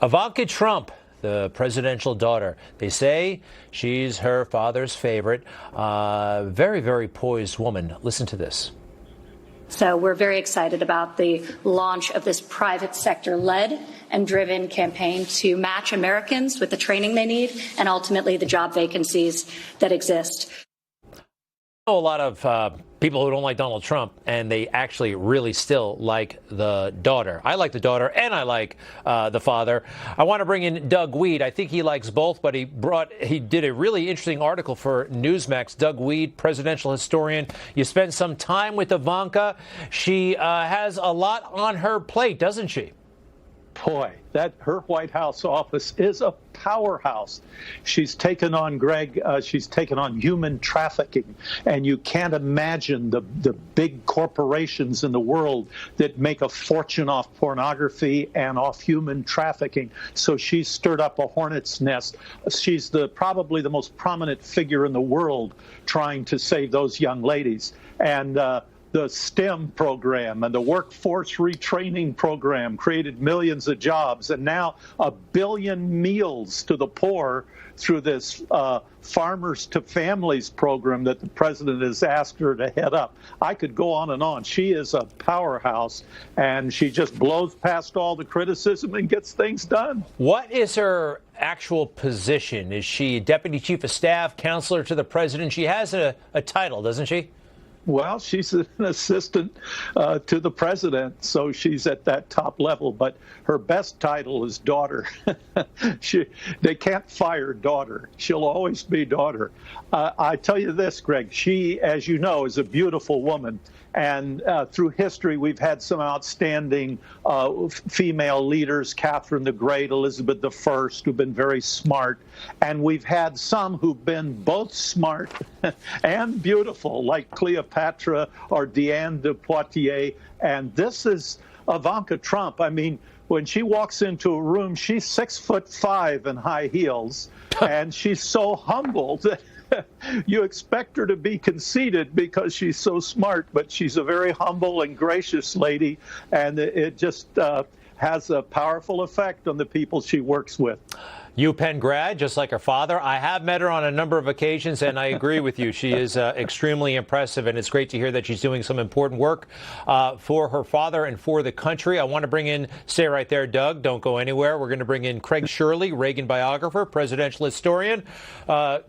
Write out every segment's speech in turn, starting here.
Ivanka Trump, the presidential daughter. They say she's her father's favorite. Very, very poised woman. Listen to this. So we're very excited about the launch of this private sector-led and driven campaign to match Americans with the training they need and ultimately the job vacancies that exist. I know a lot of people who don't like Donald Trump, and they actually really still like the daughter. I like the daughter, and I like the father. I want to bring in Doug Wead. I think he likes both, but he did a really interesting article for Newsmax. Doug Wead, presidential historian. You spent some time with Ivanka. She has a lot on her plate, doesn't she? Boy, her White House office is a powerhouse. She's taken on, Greg, she's taken on human trafficking. And you can't imagine the big corporations in the world that make a fortune off pornography and off human trafficking. So she's stirred up a hornet's nest. She's probably the most prominent figure in the world trying to save those young ladies. And the STEM program and the workforce retraining program created millions of jobs, and now 1 billion meals to the poor through this Farmers to Families program that the president has asked her to head up. I could go on and on. She is a powerhouse, and she just blows past all the criticism and gets things done. What is her actual position? Is she deputy chief of staff, counselor to the president? She has a title, doesn't she? Well, she's an assistant to the president, so she's at that top level. But her best title is daughter. They can't fire daughter. She'll always be daughter. I tell you this, Greg, she, as you know, is a beautiful woman. And through history, we've had some outstanding female leaders, Catherine the Great, Elizabeth I, who've been very smart. And we've had some who've been both smart and beautiful, like Cleopatra or Diane de Poitiers. And this is Ivanka Trump. I mean, when she walks into a room, she's 6'5" in high heels, and she's so humble that you expect her to be conceited because she's so smart, but she's a very humble and gracious lady, and it just has a powerful effect on the people she works with. UPenn grad, just like her father. I have met her on a number of occasions, and I agree with you. She is extremely impressive, and it's great to hear that she's doing some important work for her father and for the country. I want to bring in, stay right there, Doug. Don't go anywhere. We're going to bring in Craig Shirley, Reagan biographer, presidential historian.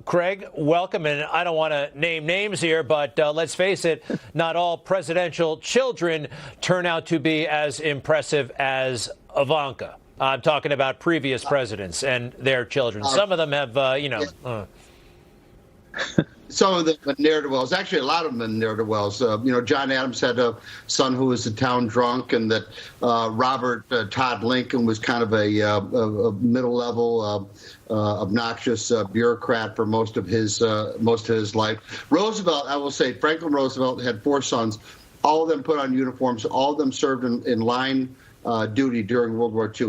Craig, welcome. And I don't want to name names here, but let's face it, not all presidential children turn out to be as impressive as Ivanka. I'm talking about previous presidents and their children. Some of them have, Some of them are ne'er-do-wells. Actually, a lot of them are ne'er-do-wells. John Adams had a son who was a town drunk, and that Robert Todd Lincoln was kind of a middle-level, obnoxious bureaucrat for most of his life. Roosevelt, I will say, Franklin Roosevelt had 4 sons. All of them put on uniforms. All of them served in line duty during World War II.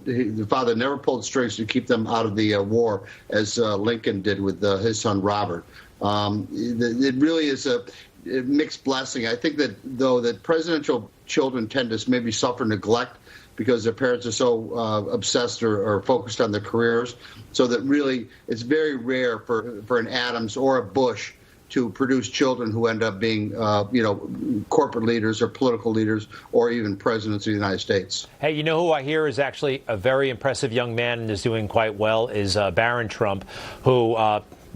The father never pulled strings to keep them out of the war, as Lincoln did with his son Robert. It really is a mixed blessing. I think that, though, that presidential children tend to maybe suffer neglect because their parents are so obsessed or focused on their careers, so that really it's very rare for an Adams or a Bush to produce children who end up being, corporate leaders or political leaders or even presidents of the United States. Hey, you know who I hear is actually a very impressive young man and is doing quite well is Barron Trump, who,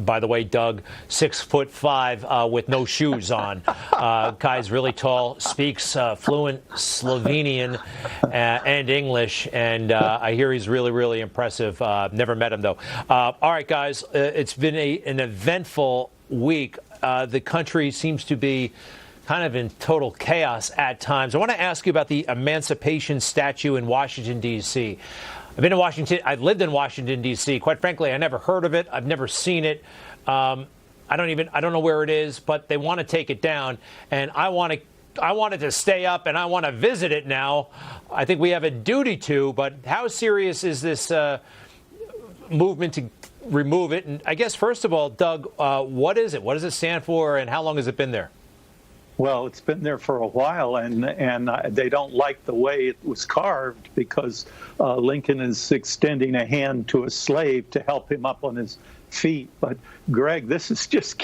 by the way, Doug, 6'5" with no shoes on. Guy's really tall, speaks fluent Slovenian and English, and I hear he's really, really impressive. Never met him, though. All right, guys, it's been an eventful week. The country seems to be kind of in total chaos at times. I want to ask you about the Emancipation statue in Washington, D.C. I've been in Washington. I've lived in Washington, D.C. Quite frankly, I never heard of it. I've never seen it. I don't know where it is, but they want to take it down. And I want it to stay up, and I want to visit it now. I think we have a duty to, but how serious is this movement to remove it? And I guess, first of all, Doug, what is it? What does it stand for, and how long has it been there? Well, it's been there for a while, and they don't like the way it was carved because Lincoln is extending a hand to a slave to help him up on his feet. But Greg, this is just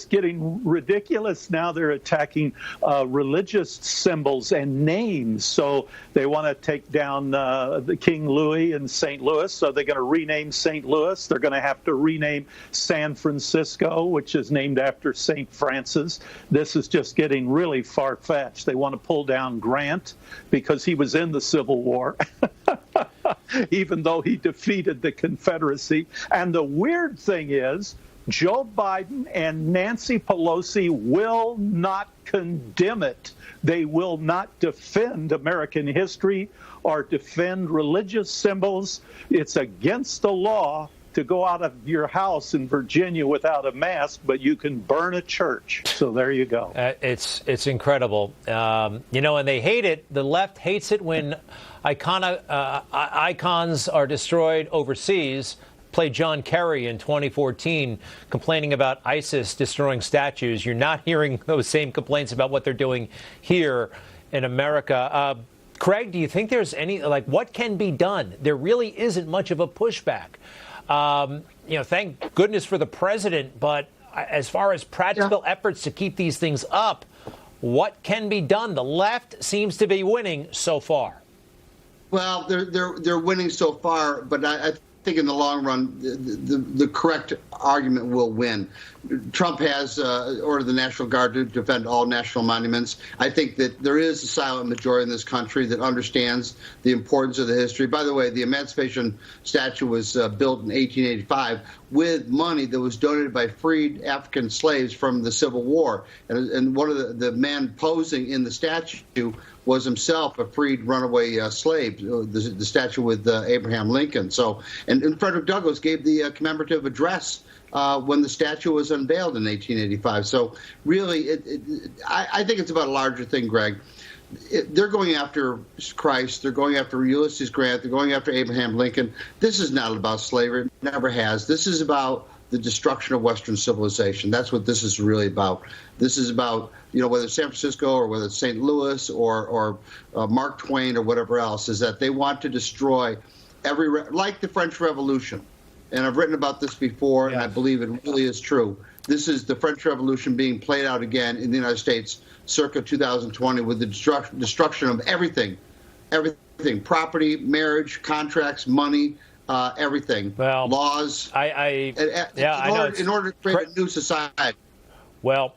getting ridiculous. Now they're attacking religious symbols and names. So they want to take down the King Louis in St. Louis. So they're going to rename St. Louis. They're going to have to rename San Francisco, which is named after St. Francis. This is just getting really far-fetched. They want to pull down Grant because he was in the Civil War. Even though he defeated the Confederacy. And the weird thing is, Joe Biden and Nancy Pelosi will not condemn it. They will not defend American history or defend religious symbols. It's against the law to go out of your house in Virginia without a mask, but you can burn a church. So there you go. It's incredible. And they hate it. The left hates it when icons are destroyed overseas. Play John Kerry in 2014 complaining about ISIS destroying statues. You're not hearing those same complaints about what they're doing here in America. Craig, do you think there's what can be done? There really isn't much of a pushback. Thank goodness for the president, but as far as practical efforts to keep these things up, what can be done? The left seems to be winning so far. Well, they're winning so far, but I think in the long run, the correct argument will win. Trump has ordered the National Guard to defend all national monuments. I think that there is a silent majority in this country that understands the importance of the history. By the way, the Emancipation Statue was built in 1885 with money that was donated by freed African slaves from the Civil War. And one of the men posing in the statue was himself a freed runaway slave, the statue with Abraham Lincoln. So, and Frederick Douglass gave the commemorative address when the statue was unveiled in 1885. So really, I think it's about a larger thing, Greg. They're going after Christ. They're going after Ulysses Grant. They're going after Abraham Lincoln. This is not about slavery. It never has. This is about the destruction of Western civilization. That's what this is really about. This is about, whether it's San Francisco or whether it's St. Louis or Mark Twain or whatever else, is that they want to destroy like the French Revolution. And I've written about this before, and I believe it really is true. This is the French Revolution being played out again in the United States circa 2020 with the destruction of everything, property, marriage, contracts, money, everything, laws. In order to create a new society. Well,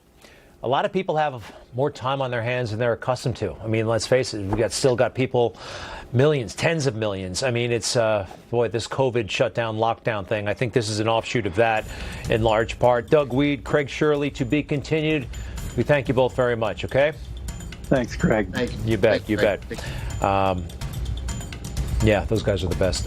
a lot of people have more time on their hands than they're accustomed to. I mean, let's face it, we've still got people, millions, tens of millions. I mean, it's, this COVID shutdown, lockdown thing. I think this is an offshoot of that in large part. Doug Wead, Craig Shirley, to be continued. We thank you both very much, okay? Thanks, Craig. You bet. Those guys are the best.